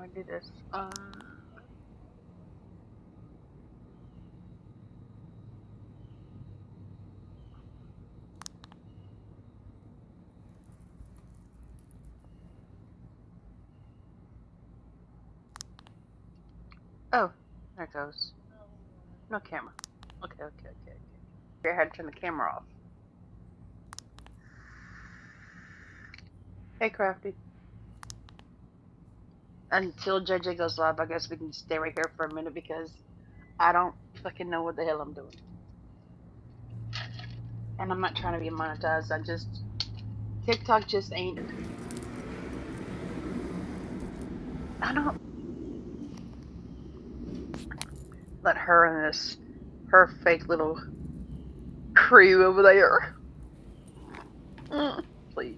how to do this. Oh, there it goes. No camera. Okay. I had to turn the camera off. Hey, Crafty. Until JJ goes live, I guess we can stay right here for a minute because I don't fucking know what the hell I'm doing. And I'm not trying to be monetized. TikTok just ain't. I don't let her and her fake little crew over there. Please.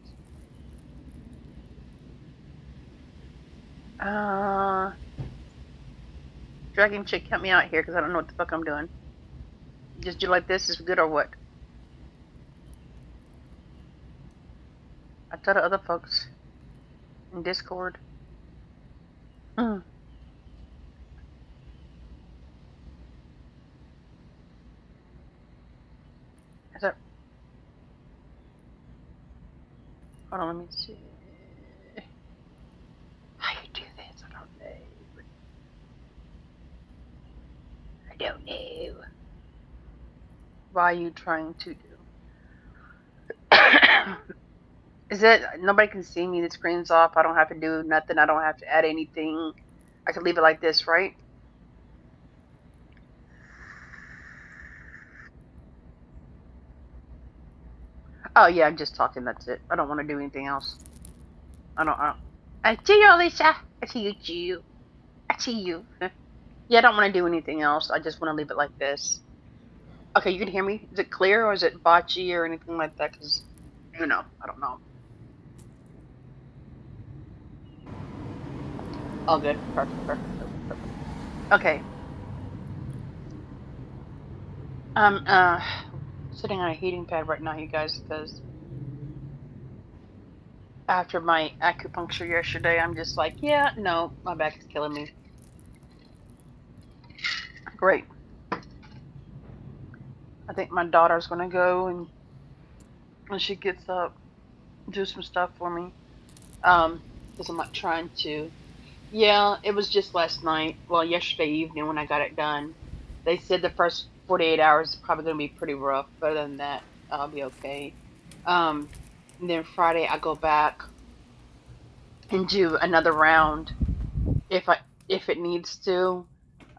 Dragon Chick, help me out here because I don't know what the fuck I'm doing. Just do like this is good or what? I tell the other folks in Discord. Is that? Hold on, let me see. How you do this? I don't know. Why are you trying to do? Is it nobody can see me? The screen's off. I don't have to do nothing. I don't have to add anything. I can leave it like this, right? Oh yeah, I'm just talking. That's it. I don't want to do anything else. I don't. I see you, Alicia. I see you. I see you. Yeah, I don't want to do anything else. I just want to leave it like this. Okay, you can hear me? Is it clear or is it botchy or anything like that? Because, I don't know. All good. Perfect. Okay. I'm sitting on a heating pad right now, you guys, because after my acupuncture yesterday, I'm just like, yeah, no, my back is killing me. Great. I think my daughter's gonna go and when she gets up, do some stuff for me. Because I'm not trying to. Yeah, it was just last night. Well, yesterday evening when I got it done. They said the first 48 hours is probably gonna be pretty rough. But other than that, I'll be okay. And then Friday I go back and do another round if it needs to.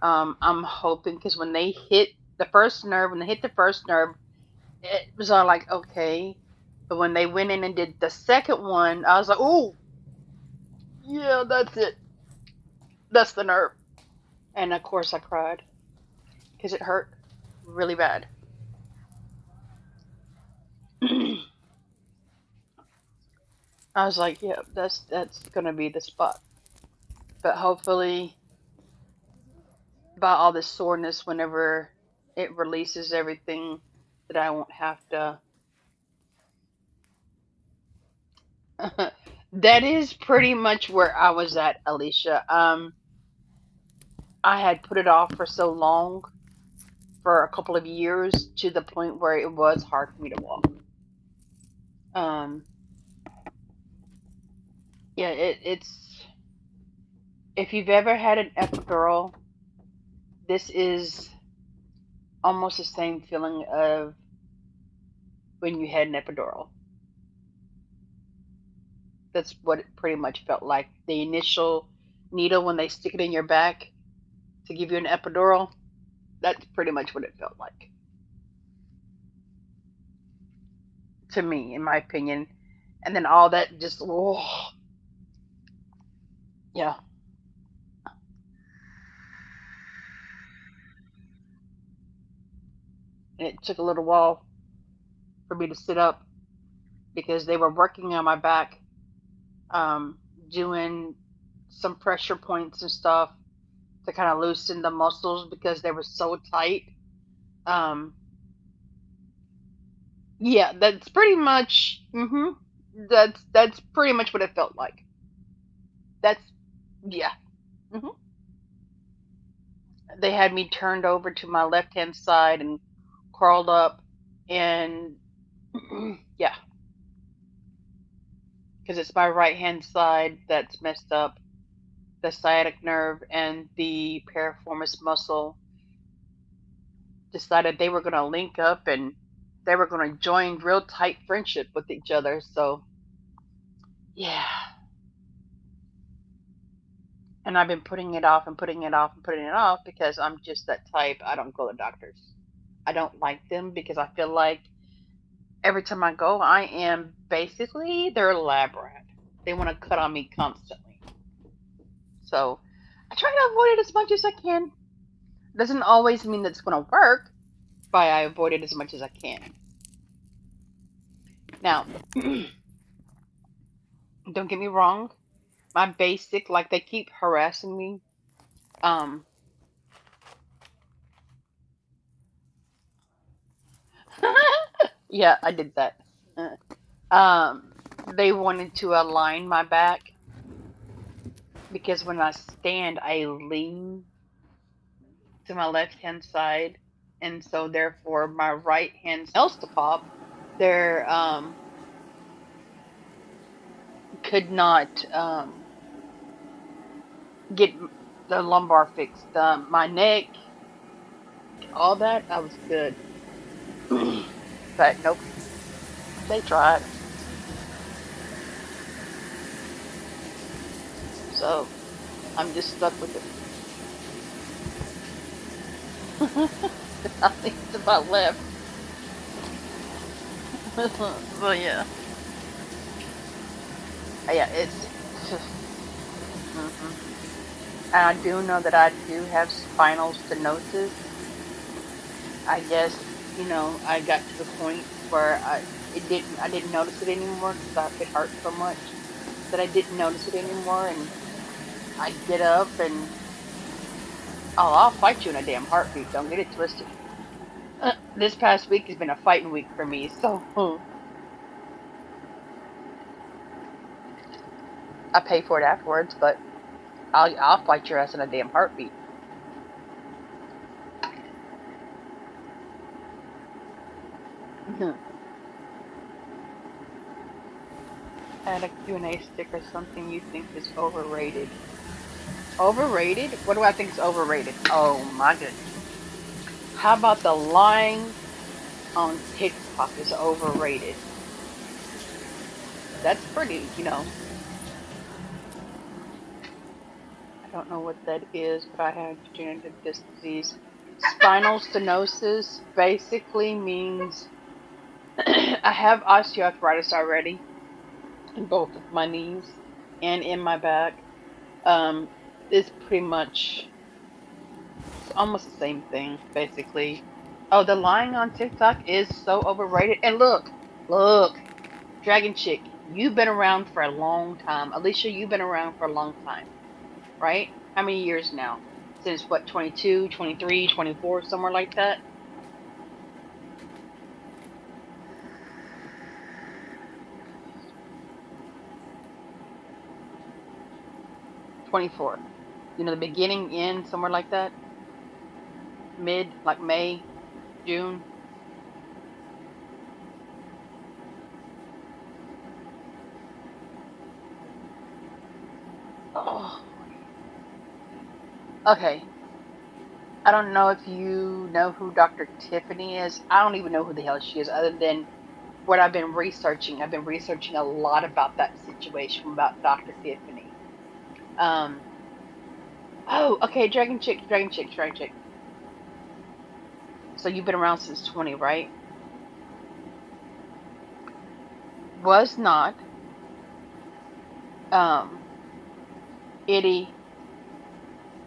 I'm hoping because when they hit the first nerve, it was all like okay, but when they went in and did the second one, I was like, oh, yeah, that's it, that's the nerve, and of course I cried because it hurt really bad. I was like, yeah, that's gonna be the spot, but hopefully, by all this soreness, whenever it releases everything, that I won't have to. That is pretty much where I was at, Alicia. I had put it off for so long, for a couple of years, to the point where it was hard for me to walk. Um, yeah, it's if you've ever had an epidural, this is almost the same feeling of when you had an epidural. That's what it pretty much felt like. The initial needle when they stick it in your back to give you an epidural, that's pretty much what it felt like to me, in my opinion. And then all that just, oh, yeah. And it took a little while for me to sit up because they were working on my back, um, doing some pressure points and stuff to kind of loosen the muscles because they were so tight. Um, yeah, that's pretty much. That's pretty much what it felt like. That's yeah. Hmm. They had me turned over to my left hand side and crawled up, and yeah, because it's my right hand side that's messed up. The sciatic nerve and the piriformis muscle decided they were going to link up and they were going to join real tight friendship with each other. So, yeah. And I've been putting it off and putting it off and putting it off because I'm just that type. I don't go to doctors. I don't like them because I feel like every time I go, I am basically their lab rat. They want to cut on me constantly. So I try to avoid it as much as I can. Doesn't always mean that it's going to work, but I avoid it as much as I can. Now, don't get me wrong. My basic, like they keep harassing me. Um, yeah, I did that. They wanted to align my back because when I stand, I lean to my left hand side, and so therefore my right hand else to pop. There could not get the lumbar fixed. My neck, all that, I was good. But nope, they tried. So I'm just stuck with it. I think it's about left. So yeah, yeah, it's. Mhm. And I do know that I do have spinal stenosis. I guess I got to the point where I didn't notice it anymore because it hurt so much that I didn't notice it anymore, and I get up and I'll fight you in a damn heartbeat. Don't get it twisted. This past week has been a fighting week for me, so I pay for it afterwards, but I'll fight your ass in a damn heartbeat. Add a Q&A sticker. Something you think is overrated. Overrated? What do I think is overrated? Oh my goodness. How about the lying on TikTok is overrated? That's pretty. I don't know what that is, but I have degenerative disc disease. Spinal stenosis basically means I have osteoarthritis already in both of my knees and in my back. Um, it's pretty much it's almost the same thing, basically. Oh, the lying on TikTok is so overrated. And look, Dragon Chick, you've been around for a long time. Alicia, you've been around for a long time, right? How many years now? Since what, 22, 23, 24, somewhere like that? 24. The beginning, end, somewhere like that? Mid, like May, June? Oh, okay. I don't know if you know who Dr. Tiffany is. I don't even know who the hell she is, other than what I've been researching. I've been researching a lot about that situation about Dr. Tiffany. Um, oh, okay, Dragon Chick, Dragon Chick, Dragon Chick. So you've been around since 20, right? Was not um Itty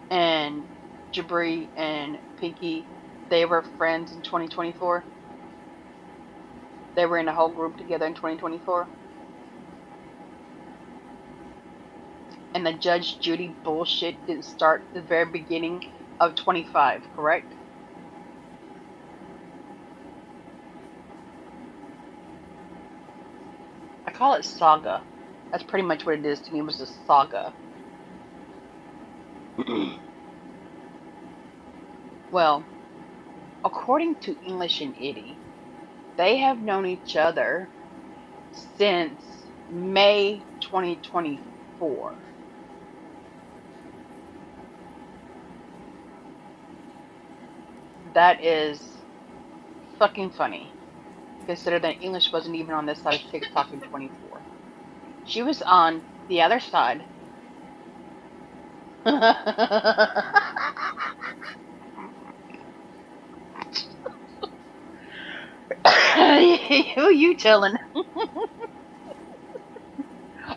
and Jabri and Pinky, they were friends in 2024. They were in a whole group together in 2024. And the Judge Judy bullshit didn't start at the very beginning of 25, correct? I call it saga. That's pretty much what it is to me. It was a saga. Well, according to English and Itty, they have known each other since May 2024. That is fucking funny. Consider that English wasn't even on this side of TikTok in 24. She was on the other side. Who you telling?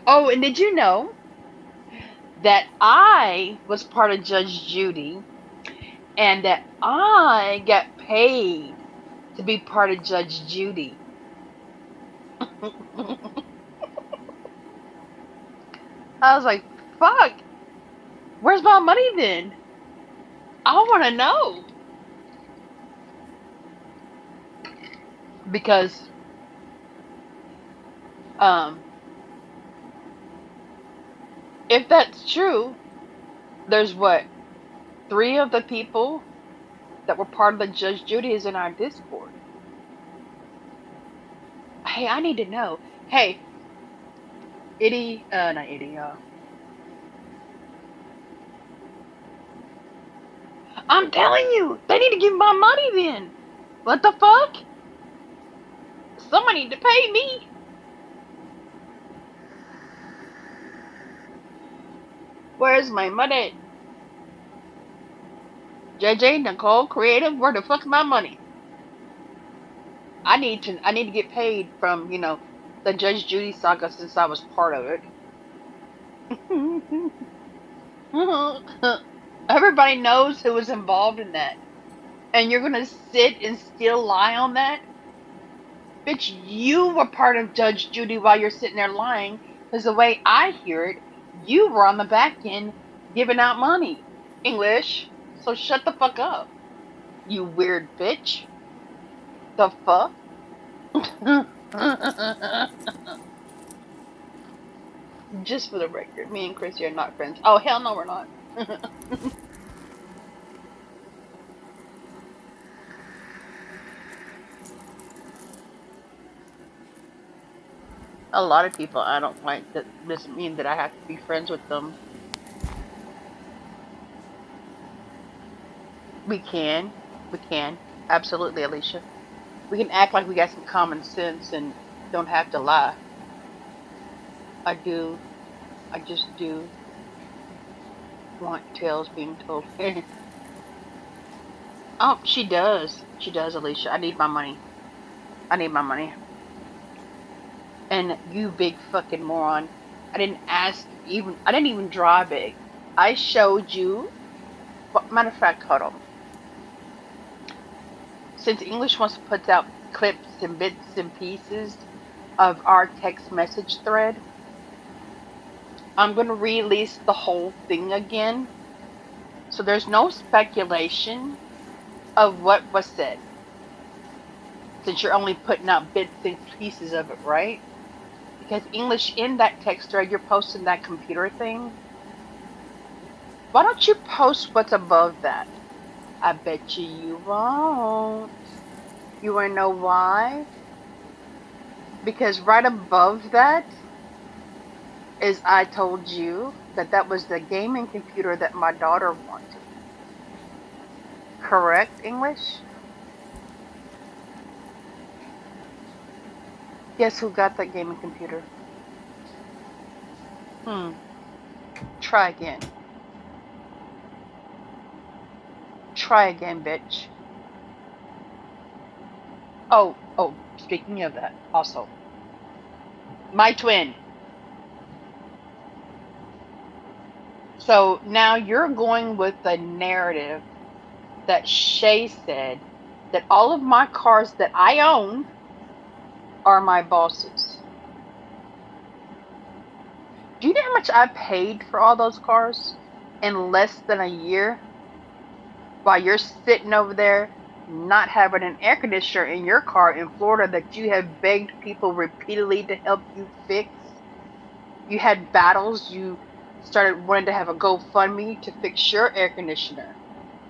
Oh, and did you know that I was part of Judge Judy and that I got paid to be part of Judge Judy? I was like, fuck, where's my money then? I want to know. Because, um, if that's true, there's what, three of the people that were part of the Judge Judy is in our Discord. Hey, I need to know. Hey, not Itty, I'm telling you, they need to give me my money then. What the fuck? Somebody need to pay me. Where's my money? JJ, Nicole, Creative, where the fuck's my money? I need to get paid from, the Judge Judy saga since I was part of it. Everybody knows who was involved in that. And you're gonna sit and still lie on that? Bitch, you were part of Judge Judy while you're sitting there lying, because the way I hear it, you were on the back end giving out money. English. So shut the fuck up. You weird bitch. The fuck? Just for the record, me and Chrissy are not friends. Oh, hell no, we're not. A lot of people I don't like. That doesn't mean that I have to be friends with them. We can. We can. Absolutely, Alicia. We can act like we got some common sense and don't have to lie. I do. I just do want tales being told. Oh, she does. She does, Alicia. I need my money. I need my money. And you big fucking moron. I didn't even draw big. I showed you. Matter of fact, hold on. Since English wants to put out clips and bits and pieces of our text message thread, I'm going to release the whole thing again. So there's no speculation of what was said. Since you're only putting out bits and pieces of it, right? Because English, in that text thread, you're posting that computer thing. Why don't you post what's above that? I bet you won't. You wanna know why? Because right above that is I told you that was the gaming computer that my daughter wanted. Correct, English? Guess who got that gaming computer? Try again. Try again, bitch. Oh, speaking of that, also. My twin. So now you're going with the narrative that Shay said that all of my cars that I own are my boss's. Do you know how much I paid for all those cars in less than a year? While you're sitting over there not having an air conditioner in your car in Florida that you have begged people repeatedly to help you fix. You had battles, you started wanting to have a GoFundMe to fix your air conditioner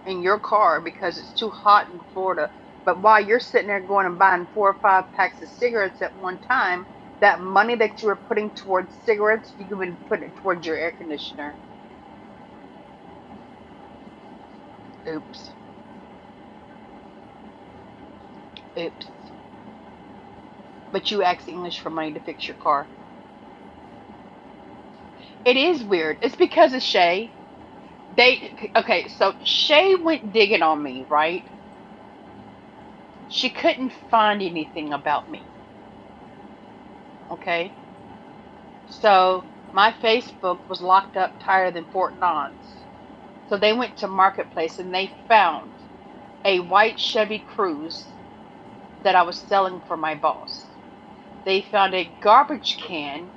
in your car because it's too hot in Florida. But while you're sitting there going and buying 4 or 5 packs of cigarettes at one time, that money that you were putting towards cigarettes, you could have been putting it towards your air conditioner. Oops. Oops. But you asked English for money to fix your car. It is weird. It's because of Shay. Okay, so Shay went digging on me, right? She couldn't find anything about me. Okay? So my Facebook was locked up tighter than Fort Knox. So they went to Marketplace and they found a white Chevy Cruze that I was selling for my boss. They found a garbage can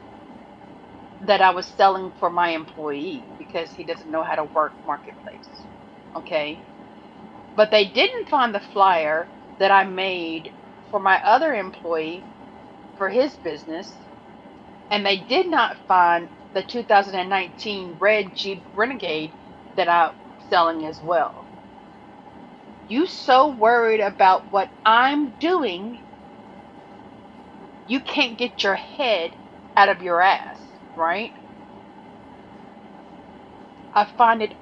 that I was selling for my employee because he doesn't know how to work Marketplace. Okay? But they didn't find the flyer that I made for my other employee for his business, and they did not find the 2019 red Jeep Renegade that I'm selling as well. You so worried about what I'm doing, you can't get your head out of your ass, right? I find it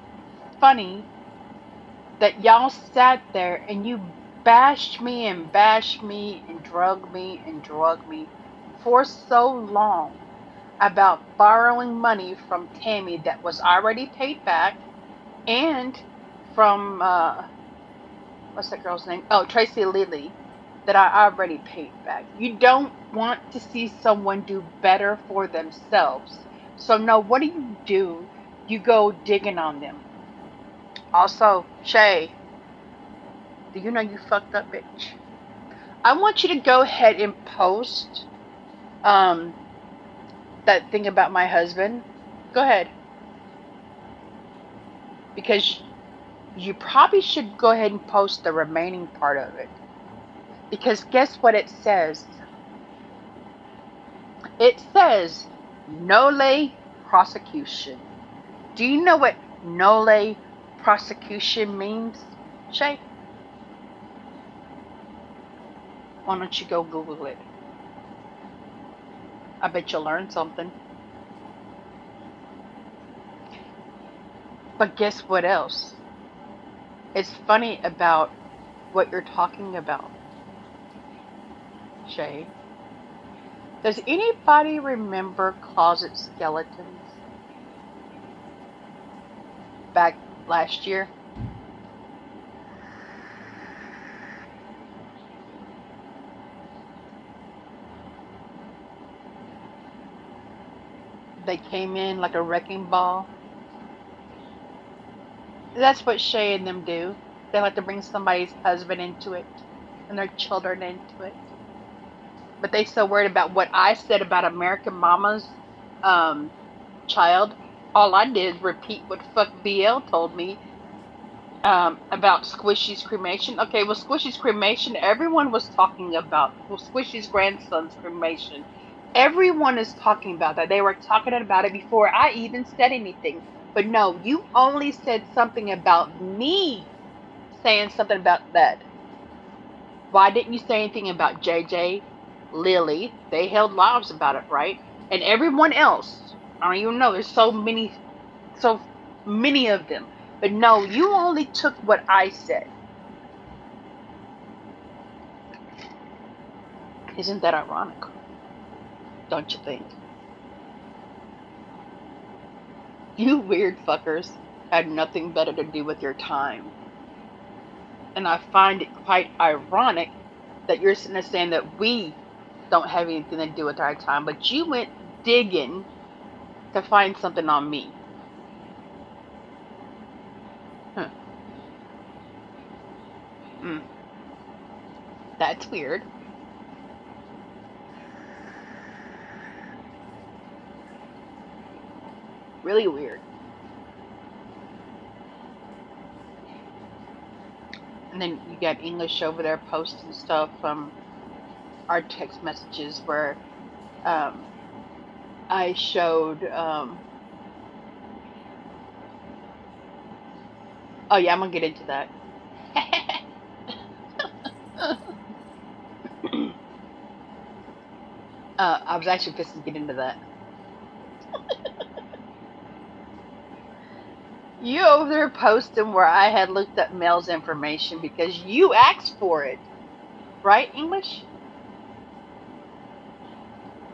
funny that y'all sat there and you bashed me and bashed me and drug me and drug me for so long about borrowing money from Tammy that was already paid back and from what's that girl's name? Oh, Tracy Lilly, that I already paid back. You don't want to see someone do better for themselves. So no, what do? You go digging on them. Also, Shay, do you know you fucked up, bitch? I want you to go ahead and post um that thing about my husband. Go ahead. Because you probably should go ahead and post the remaining part of it. Because guess what it says? It says nolle prosecution. Do you know what nolle prosecution means, Shay? Why don't you go Google it? I bet you'll learn something. But guess what else? It's funny about what you're talking about, Shay. Does anybody remember Closet Skeletons back last year? They came in like a wrecking ball. That's what Shay and them do. They like to bring somebody's husband into it and their children into it. But they so worried about what I said about American Mama's um, child. All I did is repeat what fuck BL told me about Squishy's cremation. Okay, well, Squishy's cremation, everyone was talking about. Well, Squishy's grandson's cremation. Everyone is talking about that. They were talking about it before I even said anything. But no, you only said something about me saying something about that. Why didn't you say anything about JJ, Lily? They held lives about it, right? And everyone else. I don't even know. There's so many of them. But no, you only took what I said. Isn't that ironic? Don't you think? You weird fuckers had nothing better to do with your time. And I find it quite ironic that you're sitting there saying that we don't have anything to do with our time, but you went digging to find something on me. Huh. Mm, that's weird. Really weird. And then you got English over there posting stuff from our text messages where um, I showed Oh yeah, I'm gonna get into that. I was actually pissed to get into that. You over there posting where I had looked up Mel's information because you asked for it, right, English?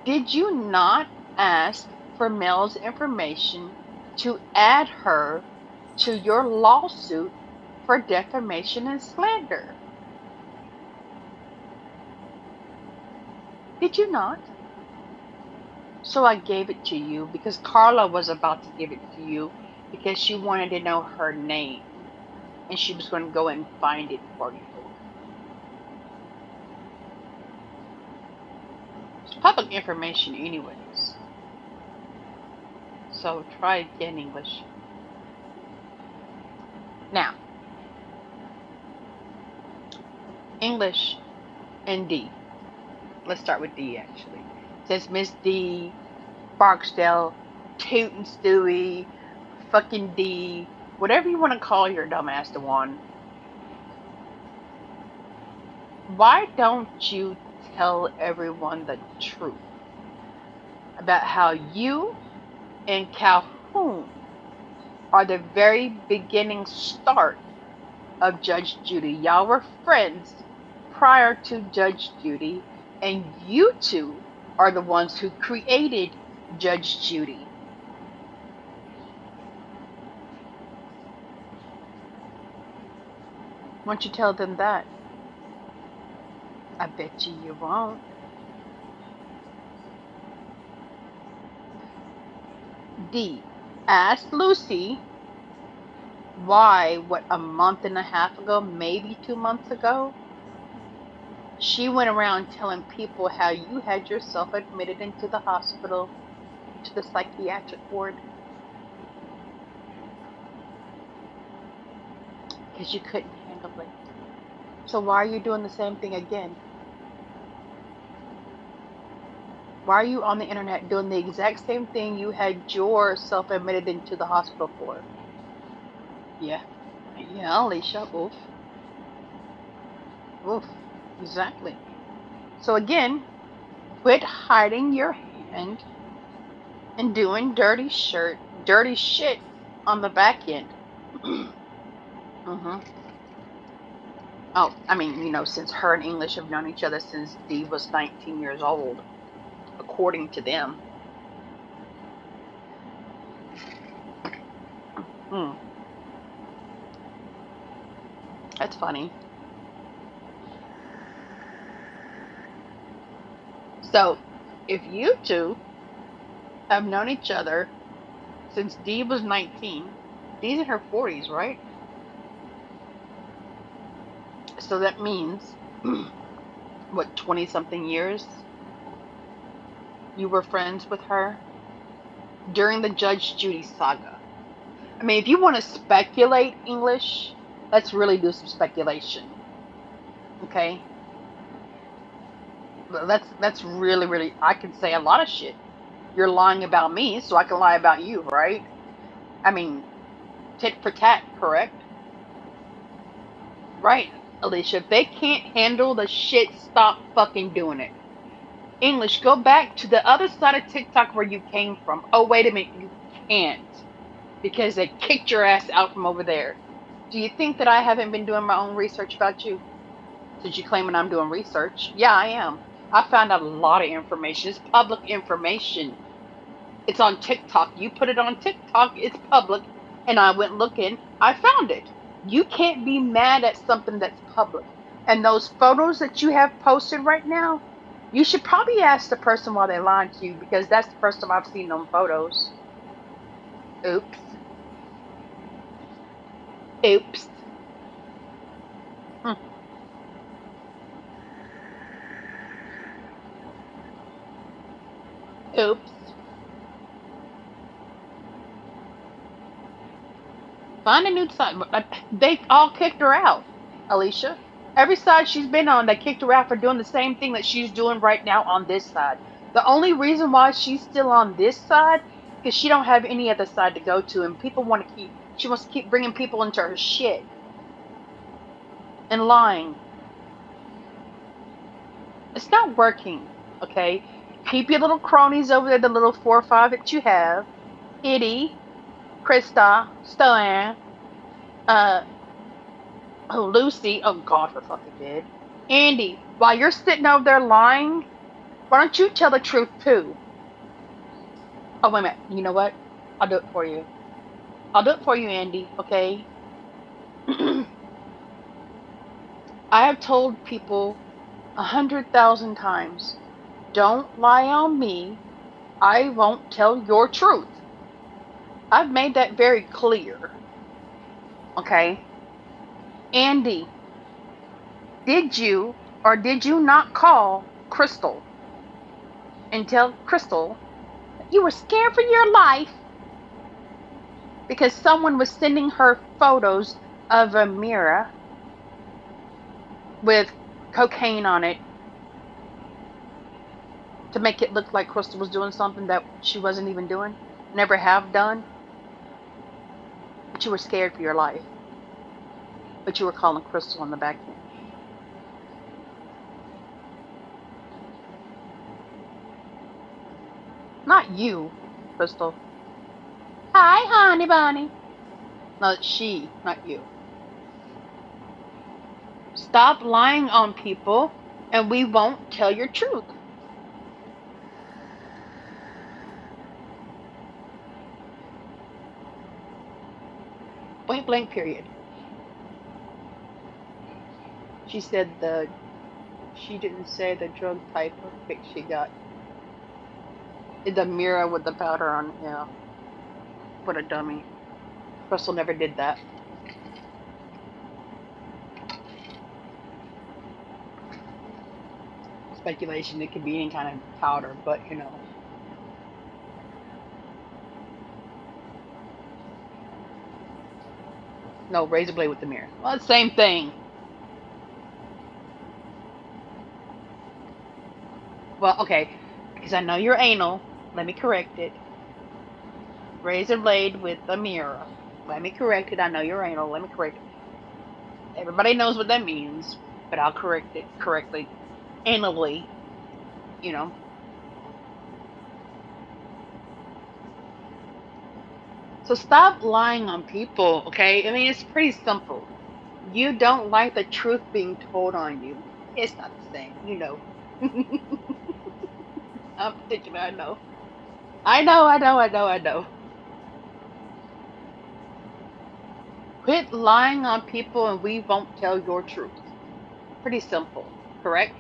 Did you not ask for Mel's information to add her to your lawsuit for defamation and slander? Did you not? So I gave it to you because Carla was about to give it to you because she wanted to know her name and she was going to go and find it for you. It's public information, anyways. So try again, English. Now, English and D. Let's start with D actually. It says Miss D, Barksdale, Tootin' Stewie, fucking D, whatever you want to call your dumbass the one. Why don't you tell everyone the truth about how you and Calhoun are the very beginning start of Judge Judy? Y'all were friends prior to Judge Judy, and you two are the ones who created Judge Judy. Why don't you tell them that? I bet you won't. D. Ask Lucy why, what, a month and a half ago, maybe 2 months ago, she went around telling people how you had yourself admitted into the hospital, to the psychiatric ward, because you couldn't handle it. So why are you doing the same thing again? Why are you on the internet doing the exact same thing you had yourself admitted into the hospital for? Yeah. Yeah, Alicia. Oof. Oof. Exactly. So again, quit hiding your hand and doing dirty shit on the back end. Mm-hmm. Oh, I mean, since her and English have known each other since Dee was 19 years old, according to them. Hmm. That's funny. So, if you two have known each other since Dee was 19, Dee's in her 40s, right? So that means, what, 20 something years you were friends with her during the Judge Judy saga. I mean, if you want to speculate, English, let's really do some speculation. Okay? That's really, I can say a lot of shit. You're lying about me, so I can lie about you, right? I mean, tit for tat, correct? Right, Alicia. If they can't handle the shit, stop fucking doing it. English, go back to the other side of TikTok where you came from. Oh, wait a minute, you can't. Because they kicked your ass out from over there. Do you think that I haven't been doing my own research about you? Since you're claiming I'm doing research. Yeah, I am. I found out a lot of information. It's public information. It's on TikTok. You put it on TikTok, it's public. And I went looking, I found it. You can't be mad at something that's public. And those photos that you have posted right now, you should probably ask the person why they lied to you, because that's the first time I've seen them photos. Oops. Oops. Hmm. Oops. Find a new side. They all kicked her out, Alicia. Every side she's been on, they kicked her out for doing the same thing that she's doing right now on this side. The only reason why she's still on this side, because she don't have any other side to go to, and people want to keep She wants to keep bringing people into her shit and lying. It's not working, okay? Keep your little cronies over there, the little 4 or 5 that you have. Itty, Krista, Stoanne, uh, oh, Lucy. Oh, God, for fucking dead. Andy, while you're sitting over there lying, why don't you tell the truth too? Oh, wait a minute. You know what? I'll do it for you. I'll do it for you, Andy, okay? I have told people 100,000 times, don't lie on me. I won't tell your truth. I've made that very clear, okay? Andy, did you or did you not call Crystal and tell Crystal that you were scared for your life because someone was sending her photos of a mirror with cocaine on it to make it look like Crystal was doing something that she wasn't even doing, never have done? But you were scared for your life. But you were calling Crystal on the back end. Not you, Crystal. Hi, honey bunny. No, she, not you. Stop lying on people and we won't tell your truth. Point blank, period. She said she didn't say the drug type of fix she got. The mirror with the powder on, yeah. What a dummy. Crystal never did that. Speculation, it could be any kind of powder, but you know. No, razor blade with the mirror. Well, it's the same thing. Well, okay, because I know you're anal. Let me correct it. Razor blade with a mirror. Let me correct it. I know you're anal. Let me correct it. Everybody knows what that means, but I'll correct it correctly. Anally, you know. So stop lying on people, okay? I mean, it's pretty simple. You don't like the truth being told on you. It's not the same, you know. I'm thinking, I know. I know. Quit lying on people and we won't tell your truth. Pretty simple, correct?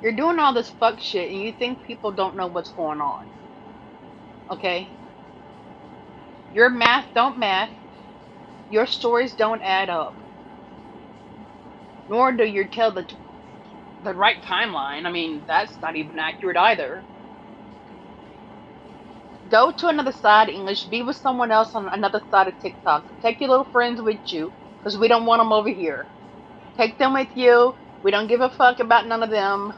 You're doing all this fuck shit and you think people don't know what's going on. Okay? Your math don't math. Your stories don't add up. Nor do you tell the right timeline. I mean, that's not even accurate either. Go to another side of English. Be with someone else on another side of TikTok. Take your little friends with you because we don't want them over here. Take them with you. We don't give a fuck about none of them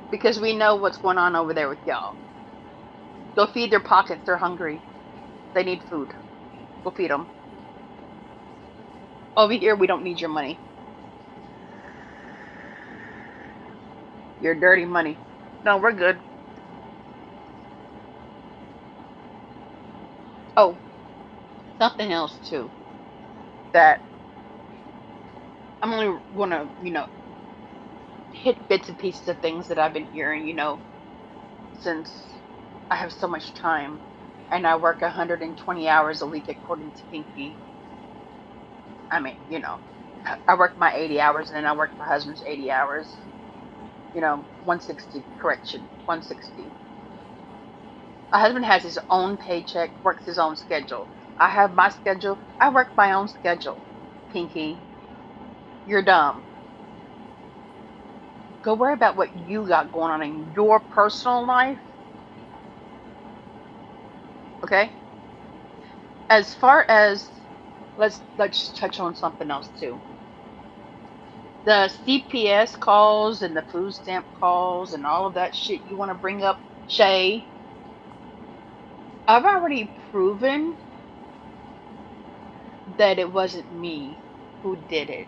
because we know what's going on over there with y'all. Go feed their pockets. They're hungry. They need food. Go feed them. Over here, we don't need your money. Your dirty money. No, we're good. Oh, something else too. That I'm only gonna, hit bits and pieces of things that I've been hearing, since I have so much time and I work 120 hours a week according to Pinky. I mean, I work my 80 hours and then I work my husband's 80 hours. 160, correction, 160. My husband has his own paycheck, works his own schedule. I have my schedule. I work my own schedule. Pinky, you're dumb. Go worry about what you got going on in your personal life. Okay? As far as let's touch on something else too. The CPS calls and the food stamp calls and all of that shit you want to bring up, Shay. I've already proven that it wasn't me who did it.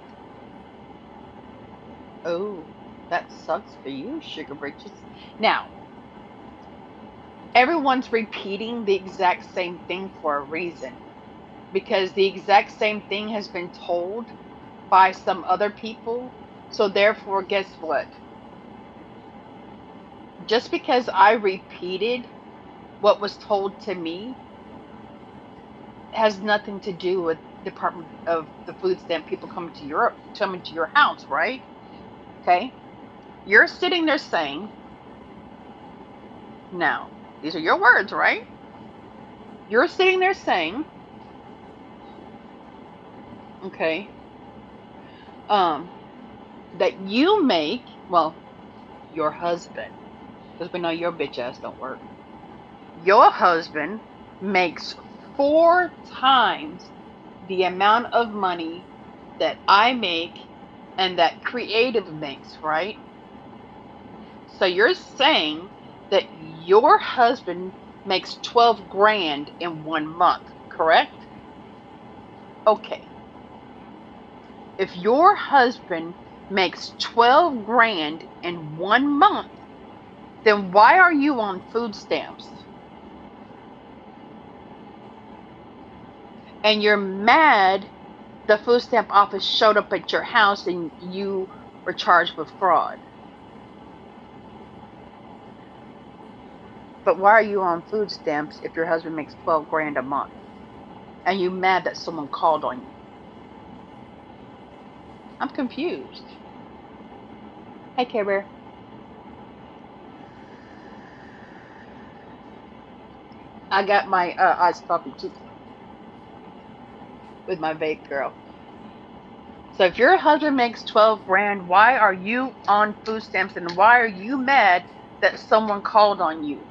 Oh, that sucks for you, Sugar Britches. Now, everyone's repeating the exact same thing for a reason. Because the exact same thing has been told by some other people. So therefore, guess what? Just because I repeated what was told to me has nothing to do with Department of the Food Stamp people coming to your house, right? Okay. You're sitting there saying, now, these are your words, right? You're sitting there saying, okay, that you make, well, your husband, because we know your bitch ass don't work. Your husband makes 4 times the amount of money that I make and that creative makes, right? So you're saying that your husband makes 12 grand in 1 month, correct? Okay. If your husband makes 12 grand in 1 month, then why are you on food stamps? And you're mad the food stamp office showed up at your house and you were charged with fraud. But why are you on food stamps if your husband makes 12 grand a month? And you mad that someone called on you? I'm confused. Hey, Care Bear. I got my iced coffee too with my vape, girl. So if your husband makes 12 grand, why are you on food stamps and why are you mad that someone called on you?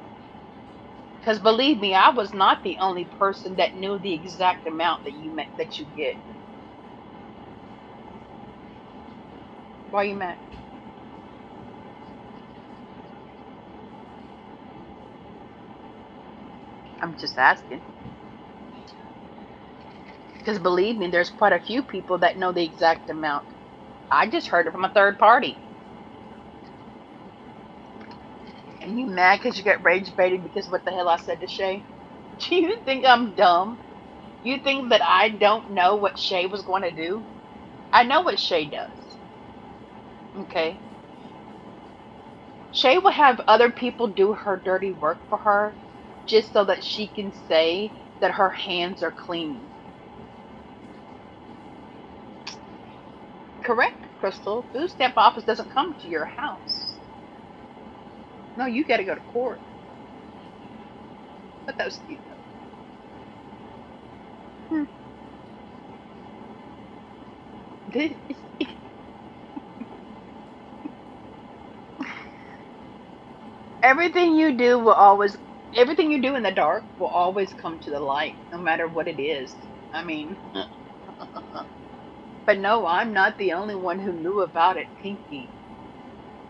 Because believe me, I was not the only person that knew the exact amount that you get. Why are you mad? I'm just asking. Because believe me, there's quite a few people that know the exact amount. I just heard it from a third party. And you mad because you got rage baited because what the hell I said to Shay? Do you think I'm dumb? You think that I don't know what Shay was going to do? I know what Shay does. Okay. Shay will have other people do her dirty work for her just so that she can say that her hands are clean. Correct, Crystal. Food stamp office doesn't come to your house. No, you got to go to court. But that was cute though. Everything you do will always, everything you do in the dark will always come to the light, no matter what it is. I mean, but no, I'm not the only one who knew about it, Pinky.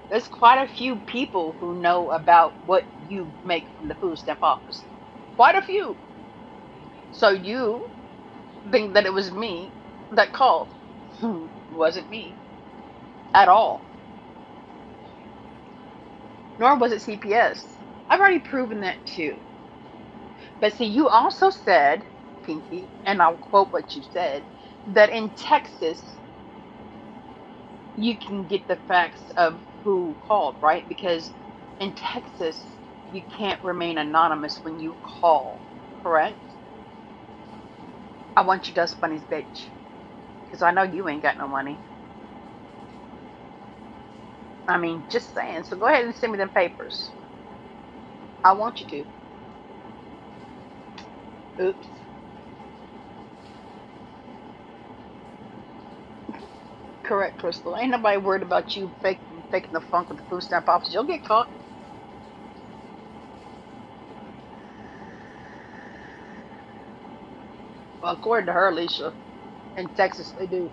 There's quite a few people who know about what you make from the food stamp office. Quite a few. So you think that it was me that called. It wasn't me at all. Nor was it CPS. I've already proven that too. But see, you also said, Pinky, and I'll quote what you said, that in Texas, you can get the facts of who called, right? Because in Texas, you can't remain anonymous when you call, correct? I want you Dust Bunny's bitch. Because I know you ain't got no money. I mean, just saying. So go ahead and send me them papers. I want you to. Oops. Correct, Crystal. Ain't nobody worried about you faking the funk with the food stamp office. You'll get caught. Well, according to her, Alicia, in Texas they do.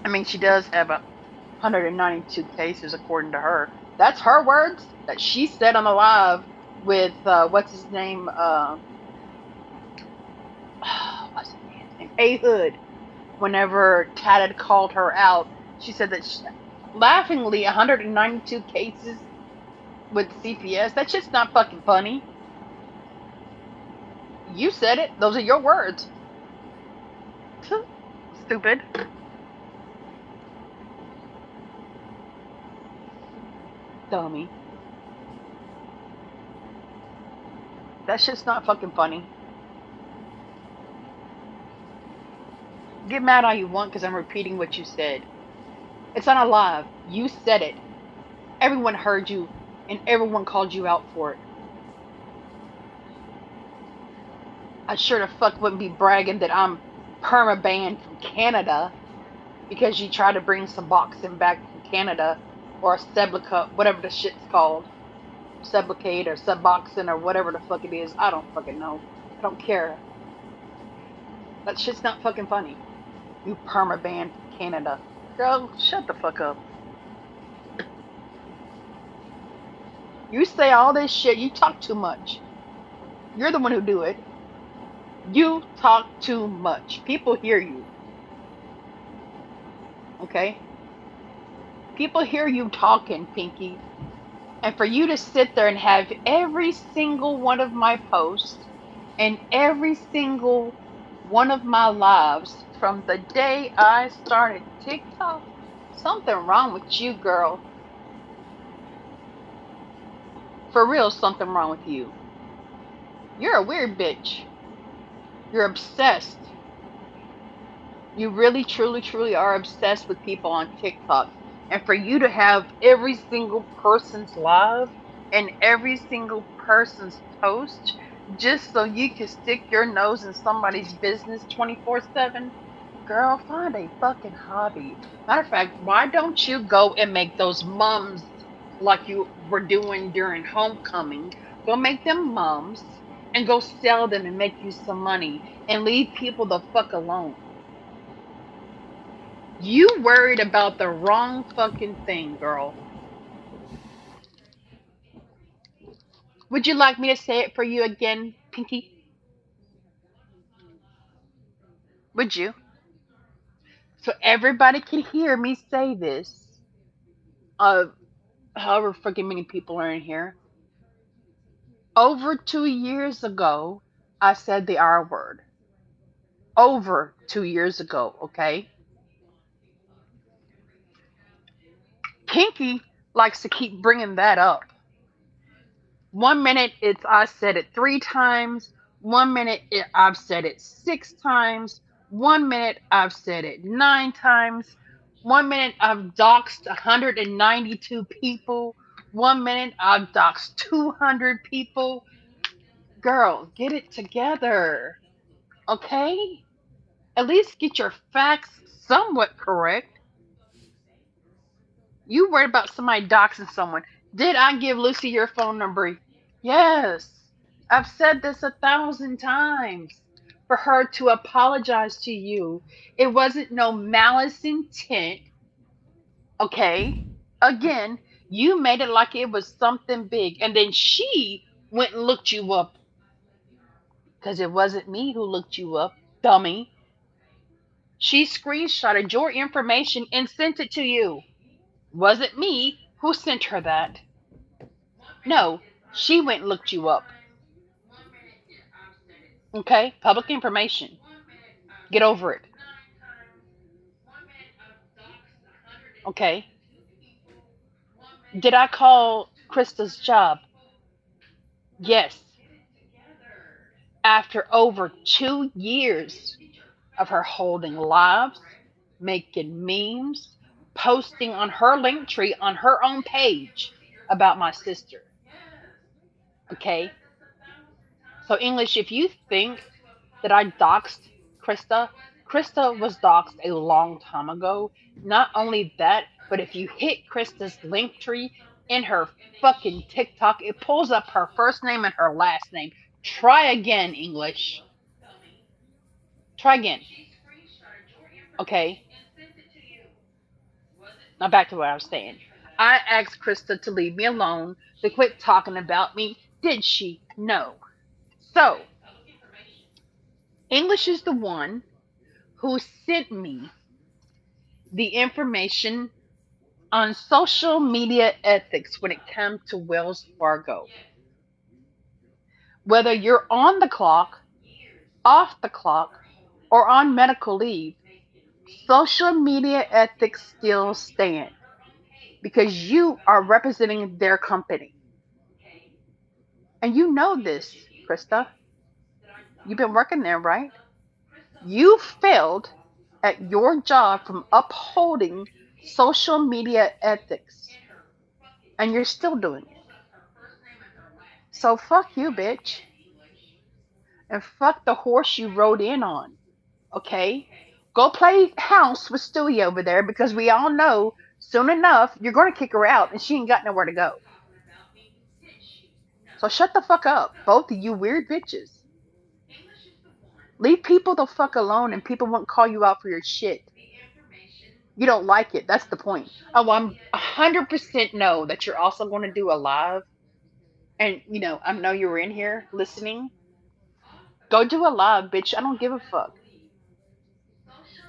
I mean, she does have 192 cases, according to her. That's her words that she said on the live with what's his name? What's his man's name? A Hood. Whenever Tad had called her out, she said that laughingly 192 cases with CPS. That shit's not fucking funny. You said it. Those are your words. Stupid. Dummy. That shit's not fucking funny. Get mad all you want because I'm repeating what you said. It's not alive. You said it. Everyone heard you and everyone called you out for it. I sure the fuck wouldn't be bragging that I'm perma banned from Canada because you try to bring some boxing back from Canada or a Sublica, whatever the shit's called. Sublicate or subboxing or whatever the fuck it is. I don't fucking know. I don't care. That shit's not fucking funny. You perma banned from Canada. Girl, shut the fuck up. You say all this shit, you talk too much. You're the one who do it. You talk too much. People hear you. Okay? People hear you talking, Pinky. And for you to sit there and have every single one of my posts and every single one of my lives from the day I started TikTok, something wrong with you, girl. For real, something wrong with you. You're a weird bitch. You're obsessed. You really, truly, truly are obsessed with people on TikTok. And for you to have every single person's live and every single person's post just so you can stick your nose in somebody's business 24/7, girl, find a fucking hobby. Matter of fact, why don't you go and make those mums like you were doing during homecoming? Go make them mums and go sell them and make you some money and leave people the fuck alone. You worried about the wrong fucking thing, girl. Would you like me to say it for you again, Pinky? Would you? So everybody can hear me say this. Uh, However freaking many people are in here. Over 2 years ago, I said the R word. Over 2 years ago, okay? Pinky likes to keep bringing that up. 1 minute it's I said it 3 times. 1 minute I've said it 6 times. 1 minute I've said it 9 times. 1 minute I've doxed 192 people. 1 minute I've doxed 200 people. Girl, get it together, okay? At least get your facts somewhat correct. You worried about somebody doxing someone. Did I give Lucy your phone number? Yes, I've said this 1,000 times for her to apologize to you. It wasn't no malice intent, okay? Again, you made it like it was something big, and then she went and looked you up because it wasn't me who looked you up, dummy. She screenshotted your information and sent it to you. Wasn't me who sent her that. No, she went and looked you up. Okay? Public information. Get over it. Okay. Did I call Krista's job? Yes. After over 2 years of her holding lives, making memes, posting on her link tree on her own page about my sister. Okay. So, English, if you think that I doxed Krista, Krista was doxed a long time ago. Not only that, but if you hit Krista's link tree in her fucking TikTok, it pulls up her first name and her last name. Try again, English. Try again. Okay. Now back to what I was saying. I asked Krista to leave me alone, to quit talking about me. Did she? No. So, English is the one who sent me the information on social media ethics when it comes to Wells Fargo. Whether you're on the clock, off the clock, or on medical leave, social media ethics still stand because you are representing their company. And you know this, Krista. You've been working there, right? You failed at your job from upholding social media ethics, and you're still doing it. So fuck you, bitch, and fuck the horse you rode in on. Okay? Go play house with Stewie over there because we all know soon enough you're going to kick her out and she ain't got nowhere to go. So shut the fuck up, both of you weird bitches. Leave people the fuck alone and people won't call you out for your shit. You don't like it. That's the point. Oh, I'm 100% know that you're also going to do a live. And, I know you were in here listening. Go do a live, bitch. I don't give a fuck.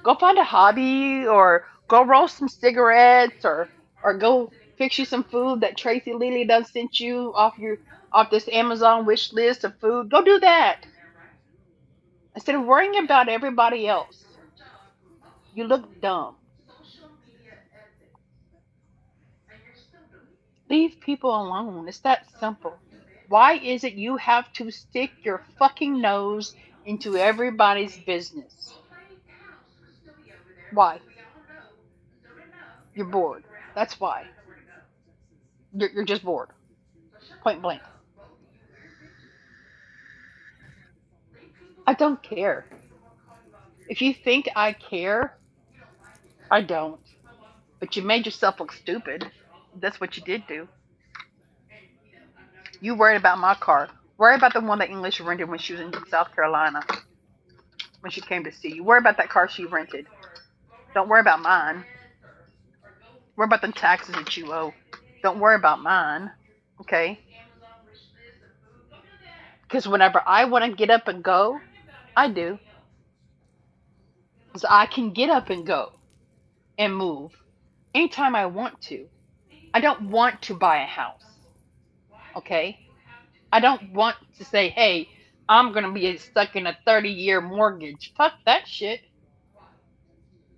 Go find a hobby or go roll some cigarettes or go fix you some food that Tracy Lily done sent you off this Amazon wish list of food. Go do that. Instead of worrying about everybody else. You look dumb. Leave people alone. It's that simple. Why is it you have to stick your fucking nose into everybody's business? Why? You're bored. That's why. You're just bored. Point blank. I don't care. If you think I care, I don't. But you made yourself look stupid. That's what you did do. You worried about my car. Worry about the one that English rented when she was in South Carolina. When she came to see you. Worry about that car she rented. Don't worry about mine. Worry about the taxes that you owe. Don't worry about mine. Okay? Because whenever I want to get up and go, I do. Because I can get up and go and move anytime I want to. I don't want to buy a house. Okay? I don't want to say, hey, I'm going to be stuck in a 30-year mortgage. Fuck that shit.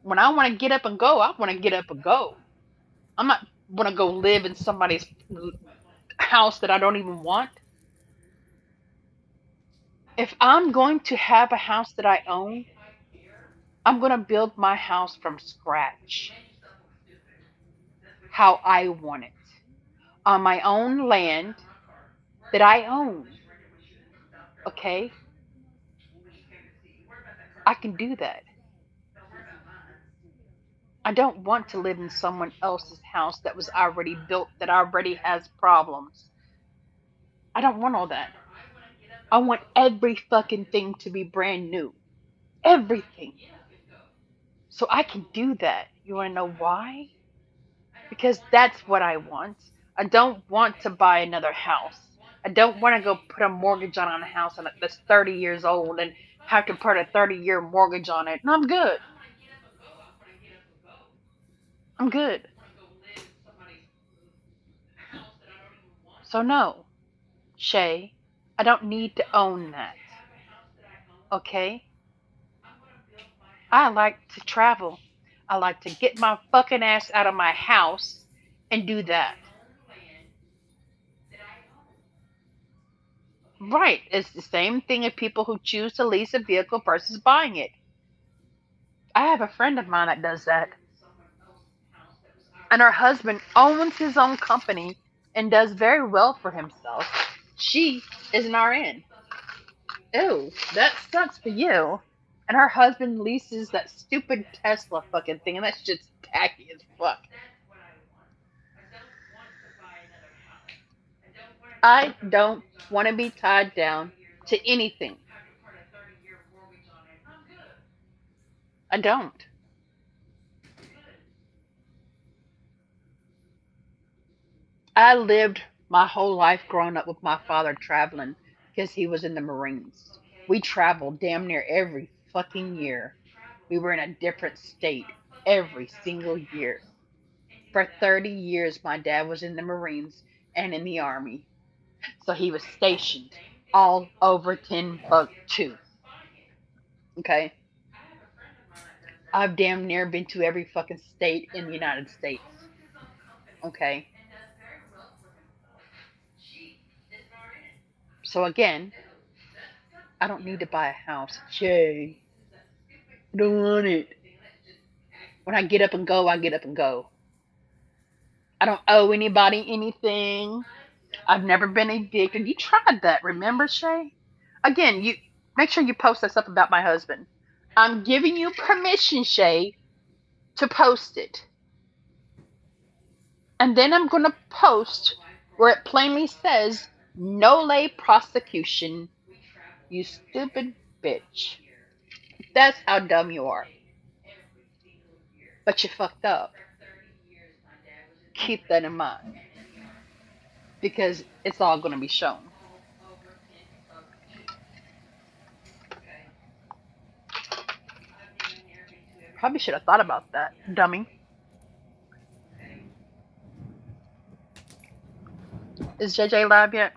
When I want to get up and go, I want to get up and go. I'm not want to go live in somebody's house that I don't even want. If I'm going to have a house that I own, I'm going to build my house from scratch. How I want it. On my own land that I own. Okay? I can do that. I don't want to live in someone else's house that was already built, that already has problems. I don't want all that. I want every fucking thing to be brand new. Everything. So I can do that. You want to know why? Because that's what I want. I don't want to buy another house. I don't want to go put a mortgage on a house that's 30 years old and have to put a 30-year mortgage on it. No, I'm good. I'm good. So no, Shay, I don't need to own that. Okay? I like to travel. I like to get my fucking ass out of my house and do that. Right. It's the same thing as people who choose to lease a vehicle versus buying it. I have a friend of mine that does that. And her husband owns his own company and does very well for himself. She is an RN. Ew, that sucks for you. And her husband leases that stupid Tesla fucking thing, and that's just tacky as fuck. I don't want to be tied down to anything. I don't. I lived My whole life growing up with my father traveling because he was in the Marines. We traveled damn near every fucking year. We were in a different state every single year. For 30 years, my dad was in the Marines and in the Army. So he was stationed all over Timbuktu. Okay? I've damn near been to every fucking state in the United States. Okay? So again, I don't need to buy a house. Jay, I don't want it. When I get up and go, I get up and go. I don't owe anybody anything. I've never been addicted. You tried that, remember, Shay? Again, you make sure you post that stuff about my husband. I'm giving you permission, Shay, to post it. And then I'm going to post where it plainly says no lay prosecution, you stupid bitch. That's how dumb you are. But you fucked up. Keep that in mind. Because it's all going to be shown. Probably should have thought about that, dummy. Is JJ live yet?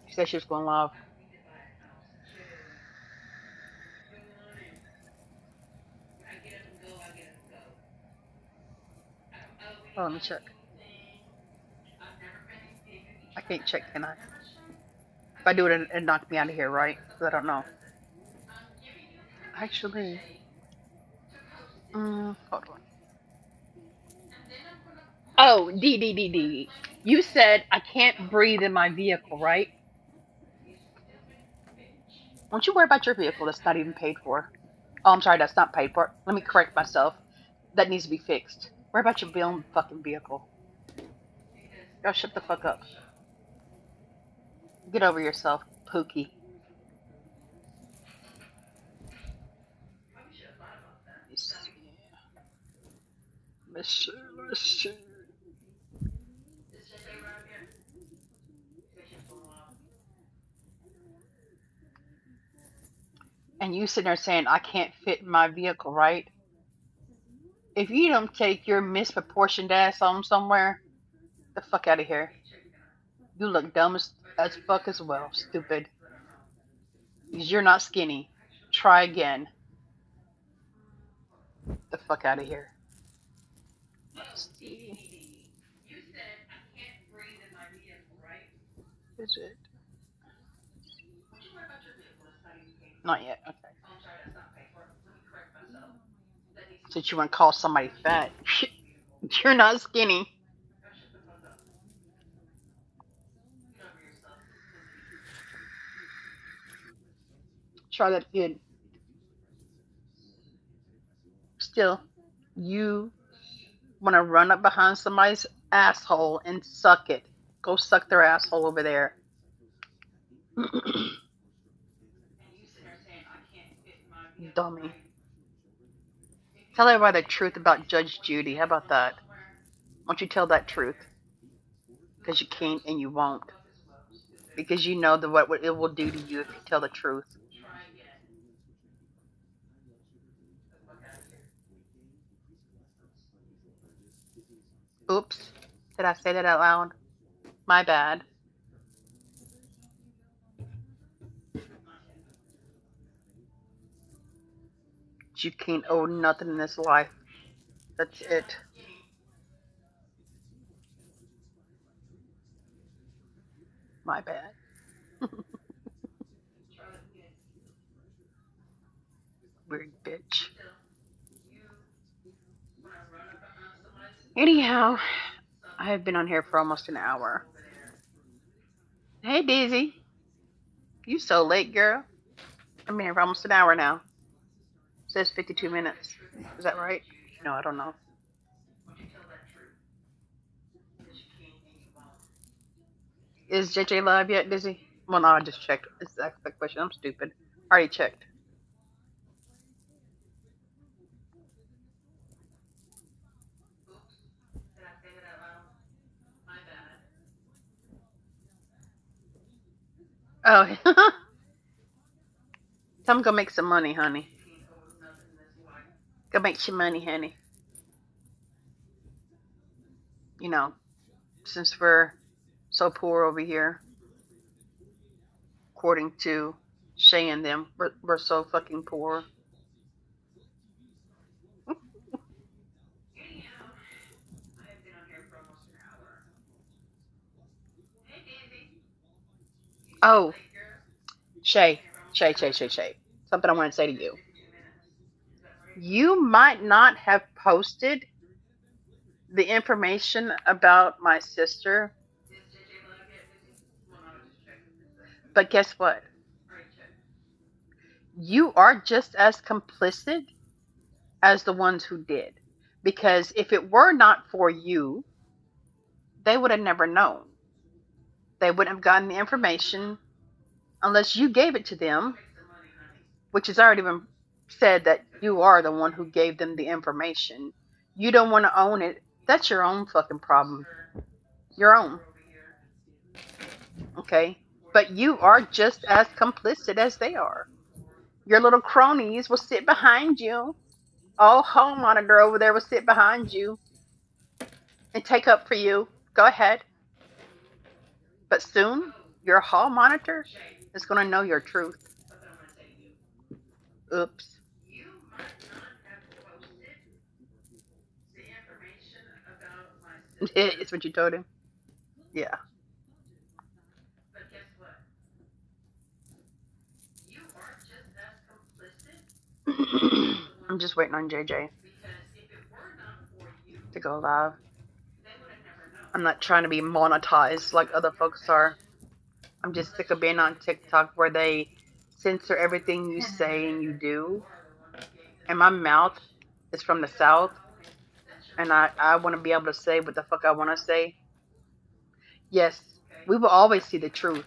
She said she was going live. Oh, let me check. I can't check, can I? If I do it, it knocked me out of here, right? Because I don't know. Actually, hold on. Oh, D. You said I can't breathe in my vehicle, right? Don't you worry about your vehicle that's not even paid for. Oh, I'm sorry, that's not paid for. Let me correct myself. That needs to be fixed. Worry about your own fucking vehicle. Y'all shut the fuck up. Get over yourself, Pookie. Let's see. And you sitting there saying I can't fit in my vehicle, right? If you don't take your misproportioned ass on somewhere, the fuck out of here. You look dumb as fuck as well, stupid. Because you're not skinny. Try again. The fuck out of here. Let's see. Is it? Not yet. Okay. Since you want to call somebody fat, you're not skinny. Try that again. Still, you want to run up behind somebody's asshole and suck it. Go suck their asshole over there. Dummy. Tell everybody the truth about Judge Judy. How about that? Why don't you tell that truth? Because you can't and you won't. Because you know what it will do to you if you tell the truth. Oops. Did I say that out loud? My bad. You can't owe nothing in this life. That's it. My bad. Weird bitch. Anyhow, I have been on here for almost an hour. Hey, Daisy. You so late, girl. I'm here for almost an hour now. It says 52 minutes. Is that right? No, I don't know. Is JJ live yet, Dizzy? Well, no, I just checked. It's a quick question. I'm stupid. I already checked. Oh, tell him go make some money, honey. Go make some money, honey. You know, since we're so poor over here, according to Shay and them, we're so fucking poor. Oh, Shay, Shay. Something I want to say to you. You might not have posted the information about my sister, but guess what? You are just as complicit as the ones who did. Because if it were not for you, they would have never known. They wouldn't have gotten the information unless you gave it to them, which has already been said that you are the one who gave them the information. You don't want to own it. That's your own fucking problem. Your own. Okay? But you are just as complicit as they are. Your little cronies will sit behind you. Oh, hall monitor over there will sit behind you and take up for you. Go ahead. But soon, your hall monitor is going to know your truth. Oops. It's what you told him? Yeah. I'm just waiting on JJ to go live. I'm not trying to be monetized like other folks are. I'm just sick of being on TikTok where they censor everything you say and you do. And my mouth is from the South. And I want to be able to say what the fuck I want to say. Yes, we will always see the truth.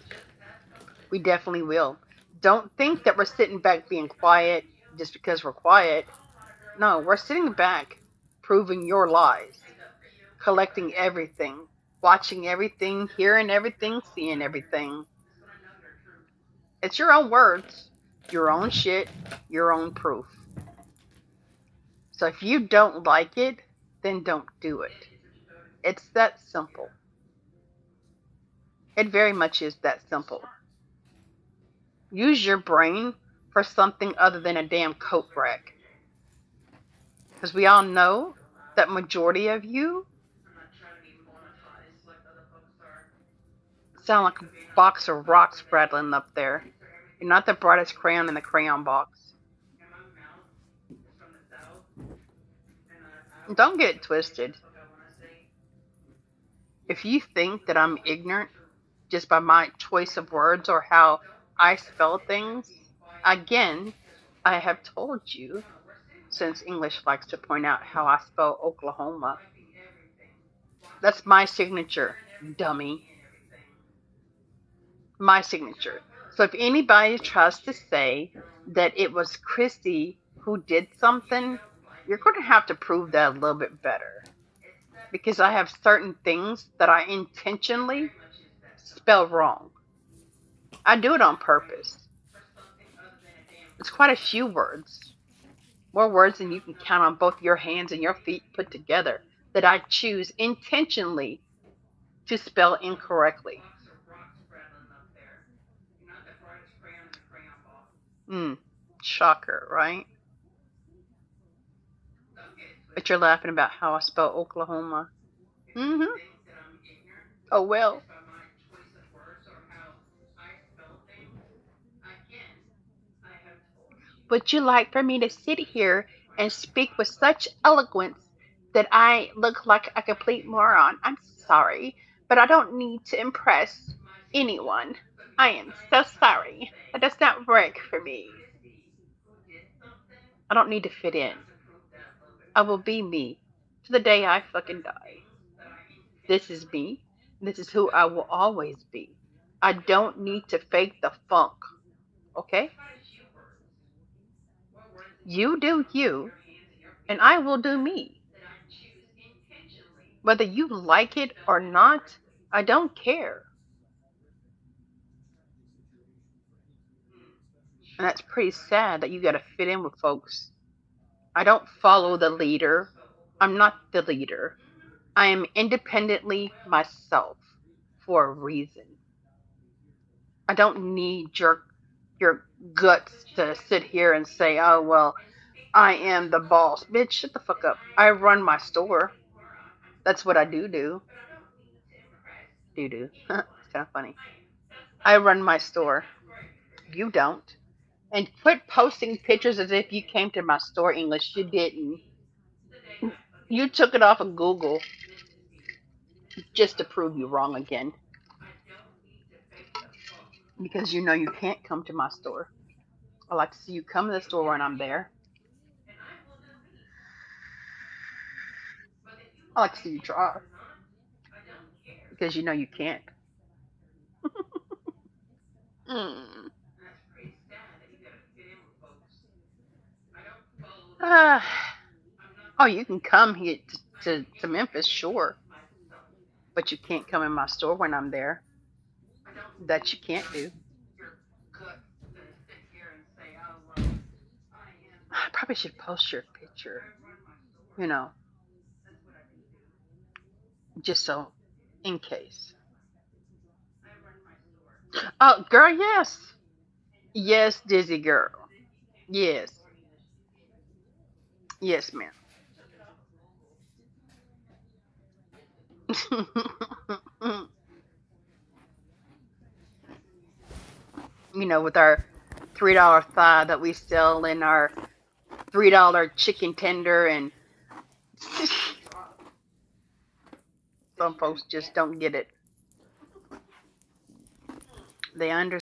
We definitely will. Don't think that we're sitting back being quiet just because we're quiet. No, we're sitting back proving your lies, collecting everything, watching everything, hearing everything, seeing everything. It's your own words, your own shit, your own proof. So if you don't like it, then don't do it. It's that simple. It very much is that simple. Use your brain for something other than a damn coat rack. Because we all know that majority of you sound like a box of rocks rattling up there. You're not the brightest crayon in the crayon box. Don't get it twisted. If you think that I'm ignorant just by my choice of words or how I spell things, again, I have told you, since English likes to point out how I spell Oklahoma. That's my signature, dummy. My signature. So if anybody tries to say that it was Chrissy who did something, you're going to have to prove that a little bit better. Because I have certain things that I intentionally spell wrong. I do it on purpose. It's quite a few words. More words than you can count on both your hands and your feet put together that I choose intentionally to spell incorrectly. Shocker, right? But you're laughing about how I spell Oklahoma. Mm-hmm. Oh well. Would you like for me to sit here and speak with such eloquence that I look like a complete moron? I'm sorry, but I don't need to impress anyone. I am so sorry. That does not work for me. I don't need to fit in. I will be me to the day I fucking die. This is me. This is who I will always be. I don't need to fake the funk. Okay? You do you, and I will do me. Whether you like it or not, I don't care. And that's pretty sad that you got to fit in with folks. I don't follow the leader. I'm not the leader. I am independently myself for a reason. I don't need your guts to sit here and say, "Oh well, I am the boss." Bitch, shut the fuck up. I run my store. That's what I do. Do. It's kind of funny. I run my store. You don't. And quit posting pictures as if you came to my store, English. You didn't. You took it off of Google just to prove you wrong again. Because you know you can't come to my store. I like to see you come to the store when I'm there. I like to see you try. Because you know you can't. Mm. Uh, oh, you can come here to Memphis, sure. But you can't come in my store when I'm there. That you can't do. I probably should post your picture. You know, just so in case. Oh, girl, yes. Yes, Dizzy girl. Yes. Yes, ma'am. With our $3 thigh that we sell and our $3 chicken tender, and some folks just don't get it. They understand.